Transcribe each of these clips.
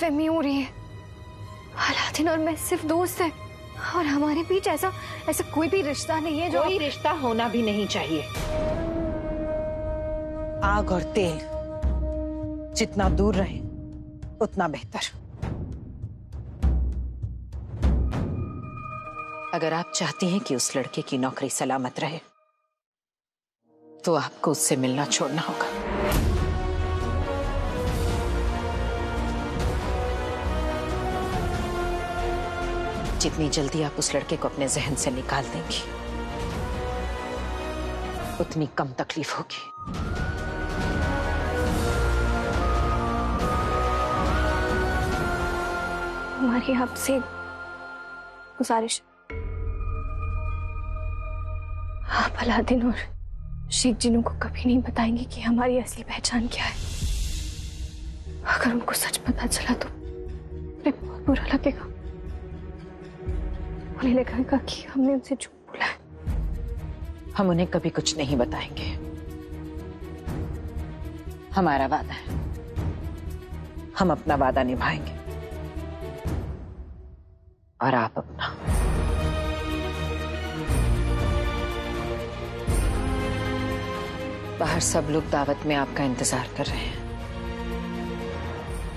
गलतफहमी हो रही है। अलादीन और मैं सिर्फ दोस्त हैं और हमारे बीच ऐसा कोई भी रिश्ता नहीं है। कोई रिश्ता होना भी नहीं चाहिए। आग और तेल जितना दूर रहे उतना बेहतर। अगर आप चाहती हैं कि उस लड़के की नौकरी सलामत रहे तो आपको उससे मिलना छोड़ना होगा। जितनी जल्दी आप उस लड़के को अपने जहन से निकाल देंगी उतनी कम तकलीफ होगी। हमारी आपसे गुजारिश, आप अलादीन और शेख जिन्नू को कभी नहीं बताएंगे कि हमारी असली पहचान क्या है। अगर उनको सच पता चला तो उन्हें बहुत बुरा लगेगा। उन्हें लगेगा कि हमने उनसे झूठ बोला है। हम उन्हें कभी कुछ नहीं बताएंगे। हमारा वादा है, हम अपना वादा निभाएंगे और आप अपना। बाहर सब लोग दावत में आपका इंतजार कर रहे हैं।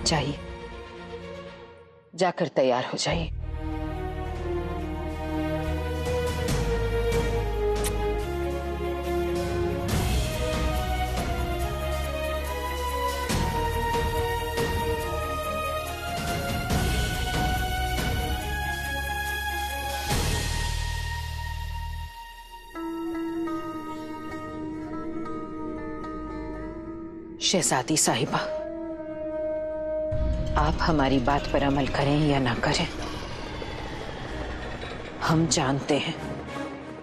जाइए, जाकर तैयार हो जाइए। शहजादी साहिबा, आप हमारी बात पर अमल करें या ना करें, हम जानते हैं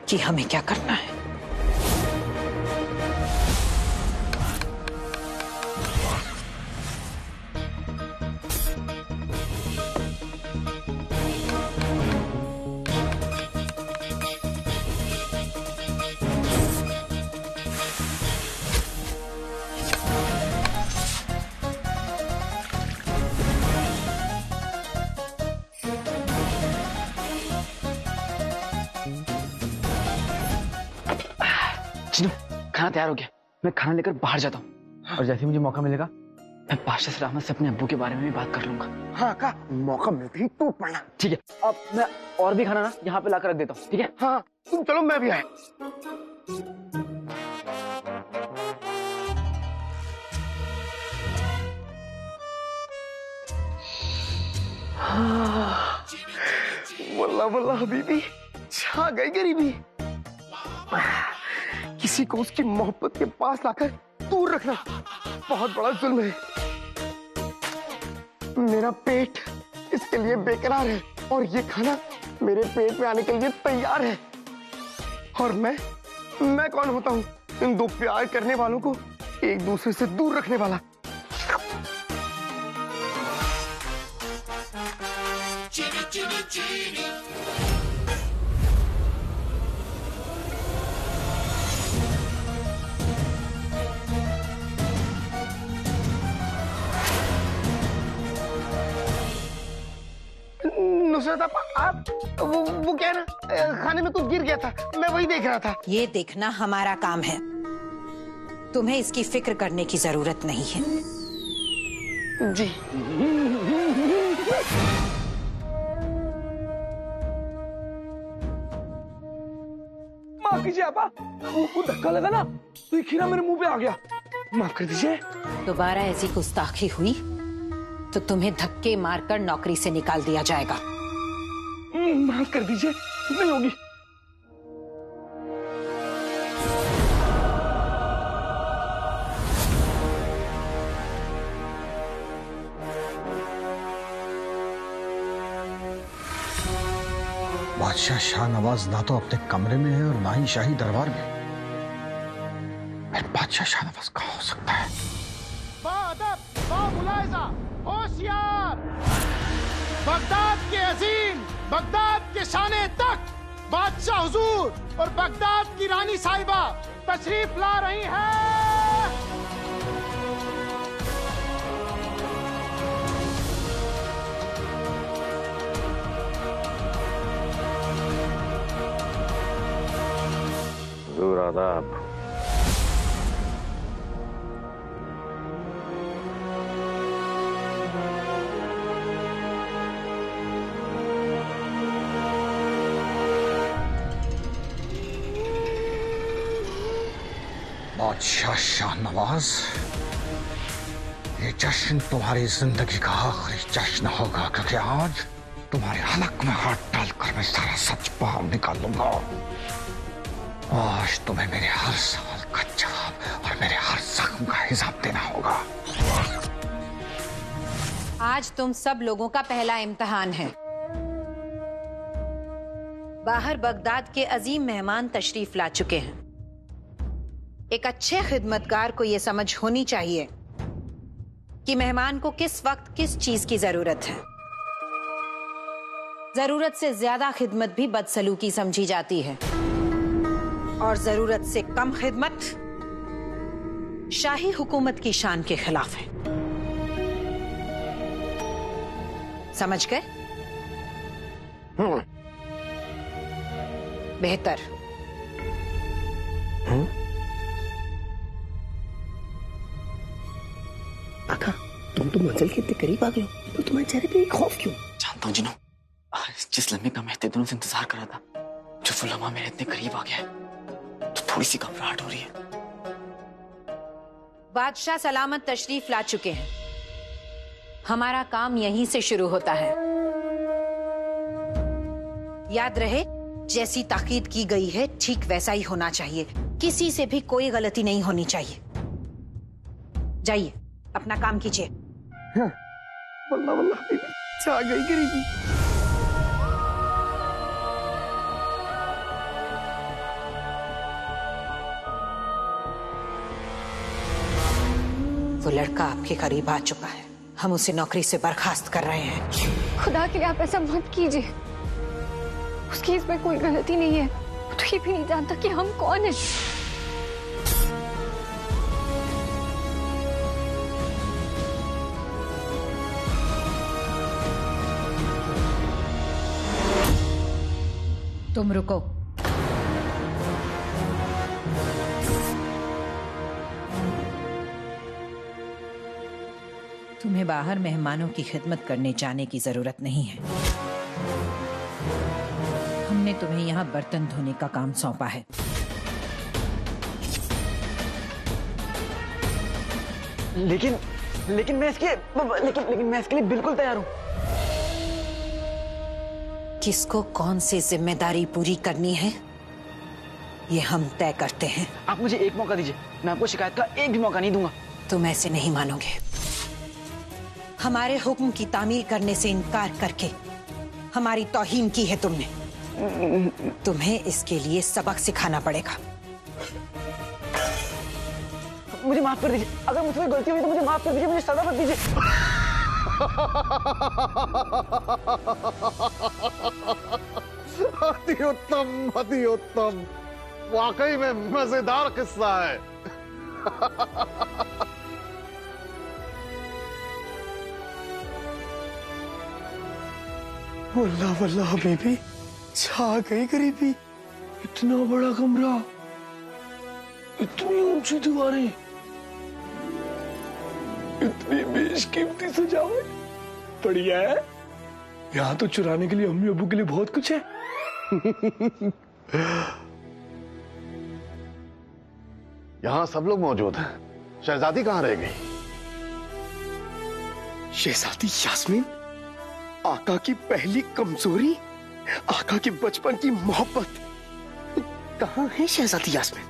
कि हमें क्या करना है। जिन्नू, खाना तैयार हो गया। मैं खाना लेकर बाहर जाता हूँ और जैसे ही मुझे मौका मिलेगा मैं बादशाह सलामत से अपने अब्बू के बारे में भी बात कर लूंगा। हाँ का मौका मिलते ही टूट पड़ना। ठीक है, अब मैं और भी खाना ना यहाँ पे लाकर रख देता हूँ। ठीक है? हाँ तुम चलो, मैं भी आया। वल्लाह वल्लाह हबीबी, छा गई गरीबी। किसी को उसकी मोहब्बत के पास लाकर दूर रखना बहुत बड़ा जुल्म है। मेरा पेट इसके लिए बेकरार है और ये खाना मेरे पेट में आने के लिए तैयार है। और मैं कौन होता हूँ इन दो प्यार करने वालों को एक दूसरे से दूर रखने वाला। चीनी चीनी चीनी। नुसरत आप वो क्या ना, खाने में कुछ गिर गया था, मैं वही देख रहा था। ये देखना हमारा काम है, तुम्हें इसकी फिक्र करने की जरूरत नहीं है। जी माफ कीजिए आपा, वो धक्का लगा ना तो ये खीरा मेरे मुंह पे आ गया, माफ कर दीजिए। दोबारा ऐसी गुस्ताखी हुई तो तुम्हें धक्के मारकर नौकरी से निकाल दिया जाएगा। माफ कर दीजिए, नहीं होगी। बादशाह शाहनवाज ना तो अपने कमरे में है और ना ही शाही दरबार में। बादशाह शाहनवाज कहाँ हो सकता है? होशियार! बगदाद के अजीम, बगदाद के शाने तक बादशाह हुजूर और बगदाद की रानी साहिबा तशरीफ ला रही हैं। हुजूर आदाब। बादशाह शाहनवाज, ये जश्न तुम्हारी जिंदगी का आखिरी जश्न होगा, क्योंकि आज तुम्हारे हलक में हाथ डालकर मैं सारा सच बाहर निकालूंगा। आज तुम्हें मेरे हर सवाल का जवाब और मेरे हर जख्म का हिसाब देना होगा। आज तुम सब लोगों का पहला इम्तिहान है। बाहर बगदाद के अजीम मेहमान तशरीफ ला चुके हैं। एक अच्छे खिदमतगार को यह समझ होनी चाहिए कि मेहमान को किस वक्त किस चीज की जरूरत है। जरूरत से ज्यादा खिदमत भी बदसलूकी समझी जाती है, और जरूरत से कम खिदमत शाही हुकूमत की शान के खिलाफ है। समझ गए? बेहतर। आका, तुम तो मंजिल के इतने करीब आ गए हो, तो तुम्हारे चेहरे पे खौफ क्यों? जानता हूँ जिनो, जिस लम्हे का मैं इतने दिनों से इंतजार कर रहा था, जो वो लम्हा मेरे इतने करीब आ गया है, तो थोड़ी सी घबराहट हो रही है। बादशाह सलामत तशरीफ ला चुके हैं। हमारा काम यहीं से शुरू होता है। याद रहे, जैसी ताकीद की गई है ठीक वैसा ही होना चाहिए। किसी से भी कोई गलती नहीं होनी चाहिए। जाइए, अपना काम कीजिए। वल्लाह वल्लाह बीबी, छा गई गरीबी। वो लड़का आपके करीब आ चुका है। हम उसे नौकरी से बर्खास्त कर रहे हैं। खुदा के लिए आप ऐसा मत कीजिए। उसकी इसमें कोई गलती नहीं है। वो तो ये भी नहीं जानता कि हम कौन हैं। तुम रुको। तुम्हें बाहर मेहमानों की खिदमत करने जाने की जरूरत नहीं है। हमने तुम्हें यहाँ बर्तन धोने का काम सौंपा है। लेकिन मैं इसके लिए बिल्कुल तैयार हूँ। किसको कौन सी जिम्मेदारी पूरी करनी है, ये हम तय करते हैं। आप मुझे एक मौका दीजिए, मैं आपको शिकायत का एक भी मौका नहीं दूंगा। तुम ऐसे नहीं मानोगे। हमारे हुक्म की तामील करने से इनकार करके हमारी तौहीन की है तुमने। तुम्हें इसके लिए सबक सिखाना पड़ेगा। मुझे माफ कर दीजिए। अगर मुझसे कोई गलती हुई तो मुझे माफ कर दीजिए, मुझे सजा मत दीजिए। अति उत्तम, अति उत्तम। वाकई में मजेदार किस्सा है। वल्लाह वल्लाह बीबी, छा गई गरीबी। इतना बड़ा कमरा, इतनी ऊंची दीवारें, इतनी बेशकीमती सजावट, बढ़िया है। यहाँ तो चुराने के लिए अम्मी अब्बू के लिए बहुत कुछ है। यहाँ सब लोग मौजूद हैं। शहजादी कहाँ रह गई? शहजादी यास्मीन, आका की पहली कमजोरी, आका की बचपन की मोहब्बत, कहाँ है शहजादी यास्मीन?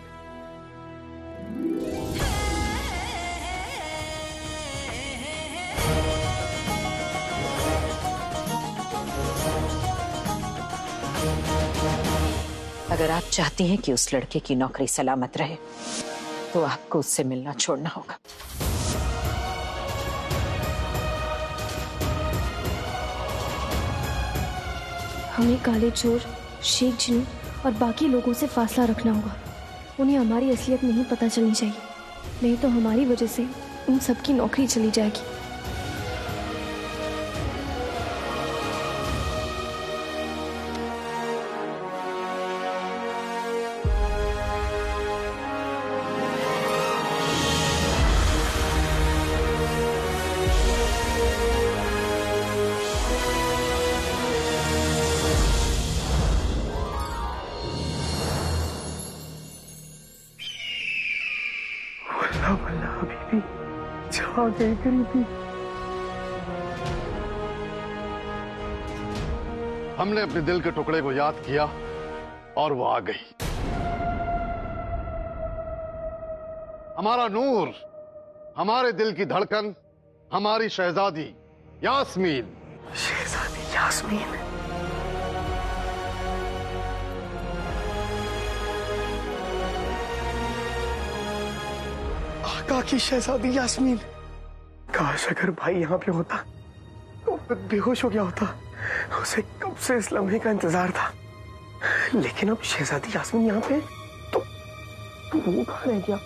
अगर आप चाहती हैं कि उस लड़के की नौकरी सलामत रहे, तो आपको उससे मिलना छोड़ना होगा। हमें काले चोर, शेख जिनू और बाकी लोगों से फासला रखना होगा। उन्हें हमारी असलियत नहीं पता चलनी चाहिए, नहीं तो हमारी वजह से उन सबकी नौकरी चली जाएगी। वल्ला अभी भी छा गई गरीबी। हमने अपने दिल के टुकड़े को याद किया और वो आ गई। हमारा नूर, हमारे दिल की धड़कन, हमारी शहजादी यास्मीन। शहजादी यास्मीन। आका की शहजादी यास्मीन। काश अगर भाई यहाँ पे होता तो बेहोश हो गया होता। उसे कब से इस लम्हे का इंतजार था। लेकिन अब शहजादी यास्मीन यहाँ पे तो वो कहाँ रह गया?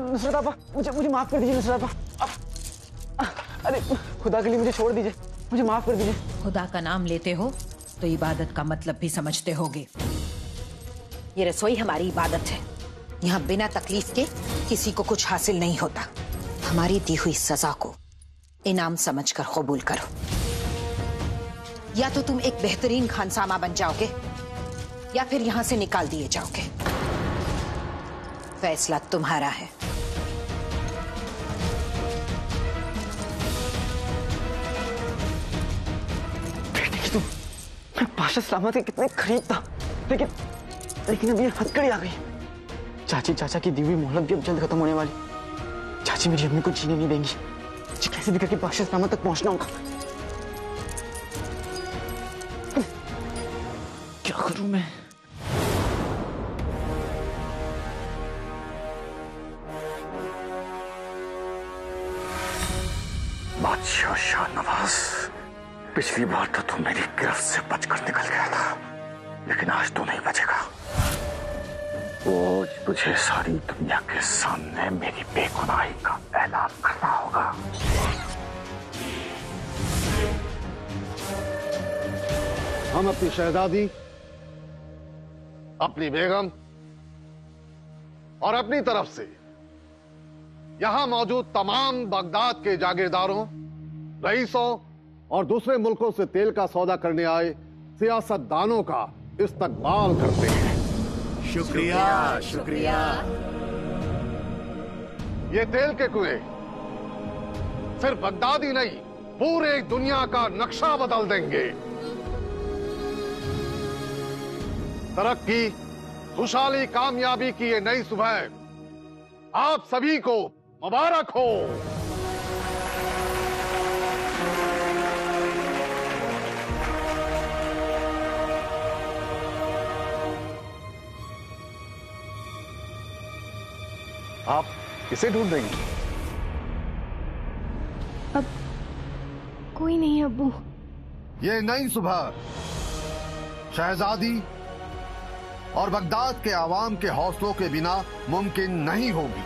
नुसरत आपा, मुझे माफ कर दीजिए नुसरत आपा। अरे खुदा के लिए मुझे छोड़ दीजिए, मुझे माफ कर दीजिए। खुदा का नाम लेते हो तो इबादत का मतलब भी समझते होगे। ये रसोई हमारी इबादत है। यहाँ बिना तकलीफ के किसी को कुछ हासिल नहीं होता। हमारी दी हुई सजा को इनाम समझकर कबूल करो, या तो तुम एक बेहतरीन खानसामा बन जाओगे या फिर यहाँ से निकाल दिए जाओगे। फैसला तुम्हारा है। बेटी की तुम, मैं पाशा सलामत के कितने करीब था, लेकिन अब ये हथकड़ी आ गई। चाची चाचा की दी हुई मोहलत भी अब जल्द खत्म होने वाली। चाची मेरी अम्मी को जीने नहीं देंगी। मुझे कैसे भी करके पाशा सलामत तक पहुंचना होगा। क्या करूं मैं? बादशाह शाहनवाज, पिछली बार तो तू मेरी गिरफ्त से बचकर निकल गया था, लेकिन आज तो नहीं बचेगा। आज तुझे सारी दुनिया के सामने मेरी बेगुनाही का ऐलान करना होगा। हम अपनी शहजादी, अपनी बेगम और अपनी तरफ से यहां मौजूद तमाम बगदाद के जागीरदारों, रईसों और दूसरे मुल्कों से तेल का सौदा करने आए सियासतदानों का इस्तकबाल करते हैं। शुक्रिया शुक्रिया। ये तेल के कुएं सिर्फ बगदाद ही नहीं, पूरे दुनिया का नक्शा बदल देंगे। तरक्की, खुशहाली, कामयाबी की ये नई सुबह आप सभी को मुबारक हो। आप किसे ढूंढ रही हैं? अब कोई नहीं अब्बू। ये नई सुबह शहजादी और बगदाद के आवाम के हौसलों के बिना मुमकिन नहीं होगी।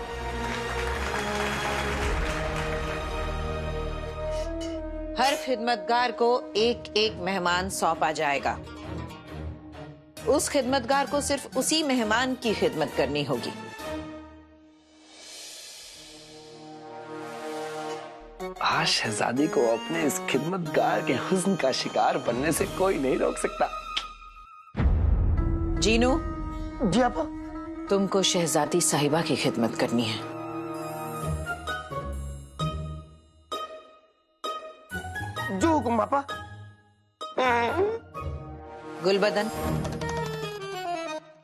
हर खिदमतगार को एक एक मेहमान सौंपा जाएगा। उस खिदमतगार को सिर्फ उसी मेहमान की खिदमत करनी होगी। आज शहजादी को अपने इस खिदमतगार के हुस्न का शिकार बनने से कोई नहीं रोक सकता। जीनू, जी आपा। तुमको शहजादी साहिबा की खिदमत करनी है। जो हुक्म पापा। गुलबदन,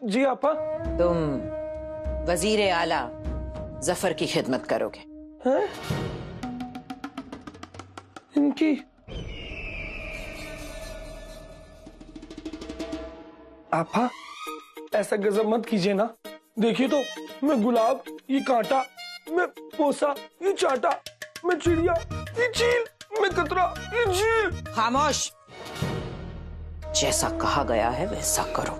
जी आपा। तुम वजीर आला जफर की खिदमत करोगे। हैं? इनकी आपा, ऐसा गजब मत कीजिए ना। देखिए तो, मैं गुलाब, ये कांटा, मैं पोसा, ये चाटा, मैं चिड़िया, ये चील, मैं कतरा, ये झील। खामोश। जैसा कहा गया है वैसा करो।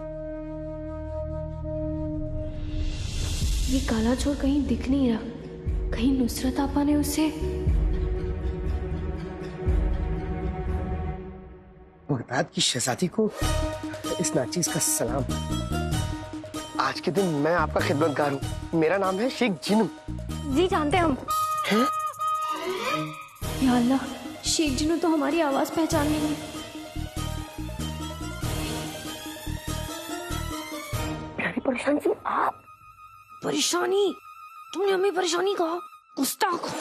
ये काला चोर कहीं दिख नहीं रहा। कहीं नुसरत आपा ने उसे। बगदाद की शहजादी को इस नाचीज का सलाम। आज के दिन मैं आपका खिदमतगार हूँ। मेरा नाम है शेख जिनू। जी जानते हम। हैं? या अल्लाह, शेख जिनू तो हमारी आवाज पहचान लेंगे। प्यारी परेशानी से आप। परेशानी? तुमने हमें परेशानी कहा? गुस्ताख।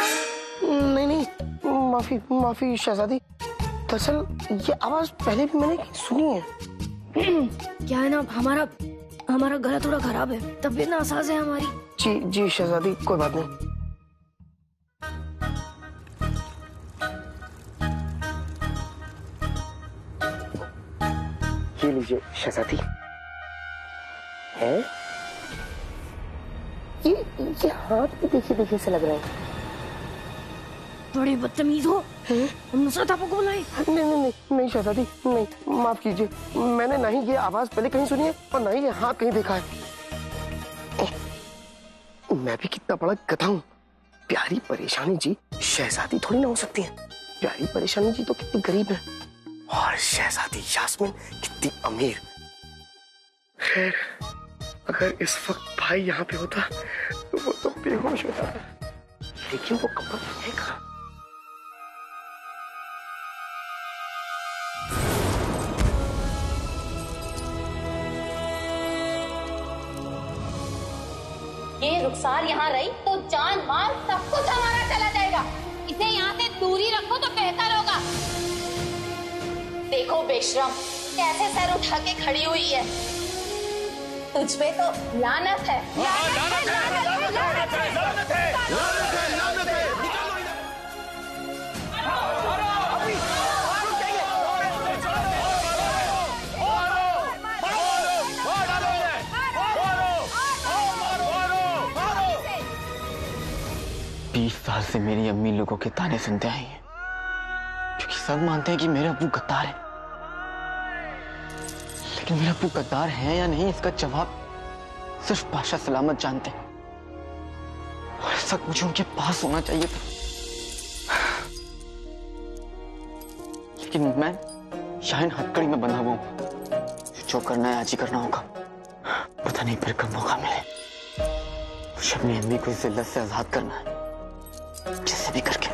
नहीं नहीं, माफी माफी शहजादी। दरअसल ये आवाज पहले भी मैंने सुनी है। क्या है ना, हमारा गला थोड़ा खराब है, तबीयत नासाज है हमारी। जी जी शहजादी, कोई बात नहीं। ये लीजिए शहजादी। है ये हाथ भी देखिए से लग रहा है। बड़े बदतमीज हो। हम नुसरत आपको को बुलाए? नहीं शहजादी, नहीं, माफ कीजिए। मैंने ना ही ये आवाज पहले कहीं सुनी है और ना ही ये हाथ कहीं देखा है। मैं भी कितना बड़ा गधा हूँ। प्यारी परेशानी जी शहजादी थोड़ी ना हो सकती है। प्यारी परेशानी जी तो कितनी गरीब है और शहजादी यास्मीन कितनी अमीर। खैर, अगर इस वक्त भाई यहाँ पे होता तो वो तो बेहोश हो जाता, लेकिन वो कमरा है कहाँ? ये रुखसार यहाँ रही तो जान माल सब कुछ हमारा चला जाएगा। इसे यहाँ से दूरी रखो तो बेहतर होगा। देखो बेशरम कैसे सर उठा के खड़ी हुई है। तुझ पे तो लानत है। साल से मेरी अम्मी लोगों के ताने सुनते आई हैं, क्योंकि सब मानते हैं कि मेरे अब्बू गद्दार है। लेकिन मेरे अब्बू गद्दार हैं या नहीं, इसका जवाब सिर्फ पाशा सलामत जानते हैं। और इस वक्त मुझे उनके पास होना चाहिए था, लेकिन मैं शायद हथकड़ी में बंधा हुआ हूं। जो करना है आज ही करना होगा। पता नहीं फिर कब मौका मिले। मुझे अपनी अम्मी को इस जिल्लत से आजाद करना है, जिससे भी करके।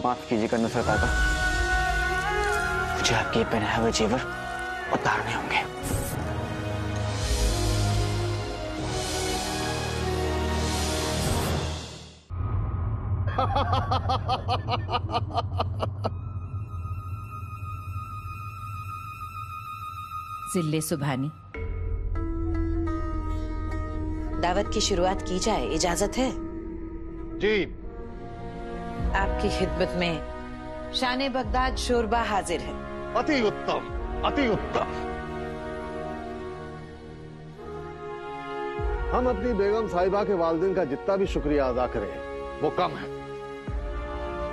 माफ कीजिएगा नुसरत आका, मुझे आपके पहनाए हुए जेवर उतारने होंगे। जिल्ले सुभानी, दावत की शुरुआत की जाए, इजाजत है? जी। आपकी खिदमत में शान बगदाद शोरबा हाजिर है। अति उत्तम, अति उत्तम। हम अपनी बेगम साहिबा के वालिदैन का जितना भी शुक्रिया अदा करें वो कम है।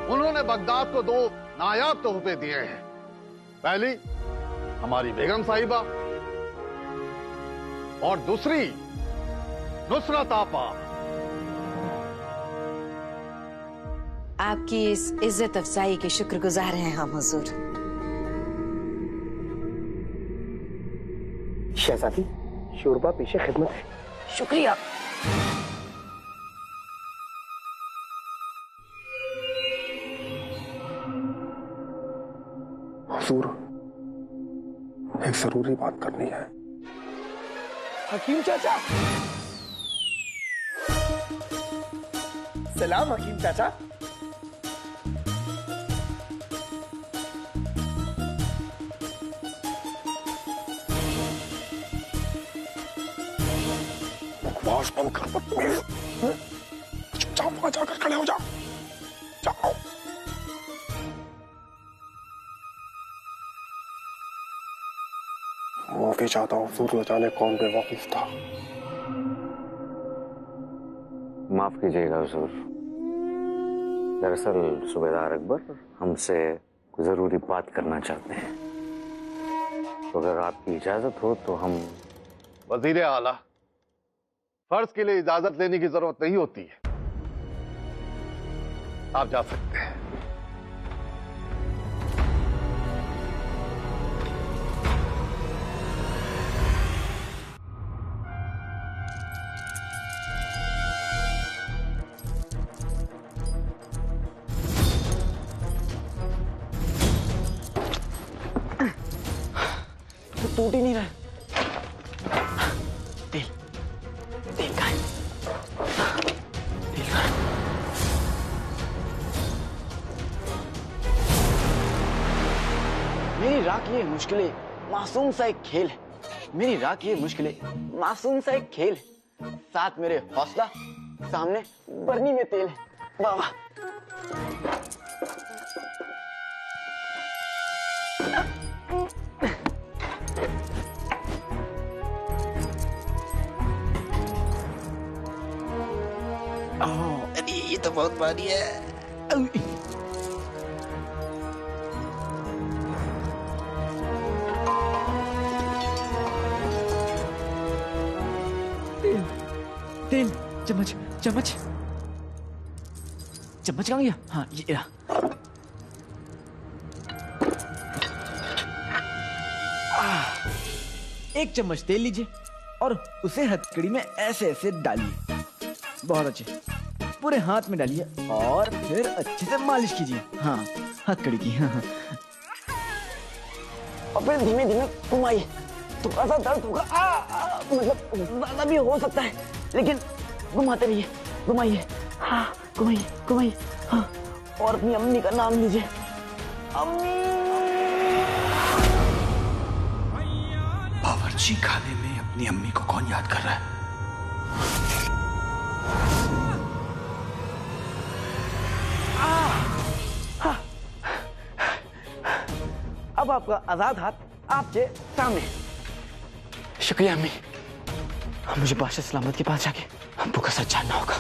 उन्होंने बगदाद को 2 नायाब तोहफे दिए हैं। पहली हमारी बेगम साहिबा और दूसरी नुसरत आपा। आपकी इस इज्जत अफजाई के शुक्रगुजार हैं हम हुजूर। शहजादी, शोरबा पेशे खिदमत है। शुक्रिया। हुजूर, एक जरूरी बात करनी है। हकीम चाचा। सलाम हकीम चाचा। बकवास बंद कर बदतमीज। चुपचाप वहां जाकर खड़े हो जाओ। जाओ। माफी चाहता हूँ हुजूर, न जाने कौन बेवकूफ था। माफ कीजिएगा हुजूर, दरअसल सूबेदार अकबर हमसे कोई जरूरी बात करना चाहते हैं, तो अगर आपकी इजाजत हो तो हम। वजीर आला, फर्ज के लिए इजाजत लेने की जरूरत नहीं होती है, आप जा सकते हैं। टूट ही नहीं रहा है। तेल तेल का है, तेल का है। मेरी राह की ये मुश्किलें मासूम सा एक खेल है। मेरी राह की ये मुश्किलें मासूम सा एक खेल है। साथ मेरे हौसला, सामने बरनी में तेल है। वाह वाह। अरे ये तो बहुत भारी है। तेल, चम्मच चम्मच चम्मच कहाँ गया? हाँ ये रहा। एक चम्मच तेल लीजिए और उसे हथकड़ी में ऐसे ऐसे डालिए। बहुत अच्छे, पूरे हाथ में डालिए और फिर अच्छे से मालिश कीजिए। हाँ हथकड़ी की। हाँ हाँ। और फिर धीमे धीमे घुमाइए। थोड़ा सा दर्द होगा, मतलब ज्यादा भी हो सकता है, लेकिन घुमाते रहिए, घुमाइए। हाँ घुमाइए घुमाइए। हाँ और अपनी अम्मी का नाम लीजिए। अम्मी। बावर्ची खाने में अपनी अम्मी को कौन याद कर रहा है? अब आपका आजाद हाथ आपके सामने। शुक्रिया अम्मी। अब मुझे बादशाह सलामत के पास जाके अब्बू का सच जानना होगा।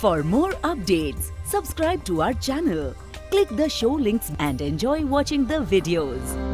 For more updates, subscribe to our channel, click the show links and enjoy watching the videos.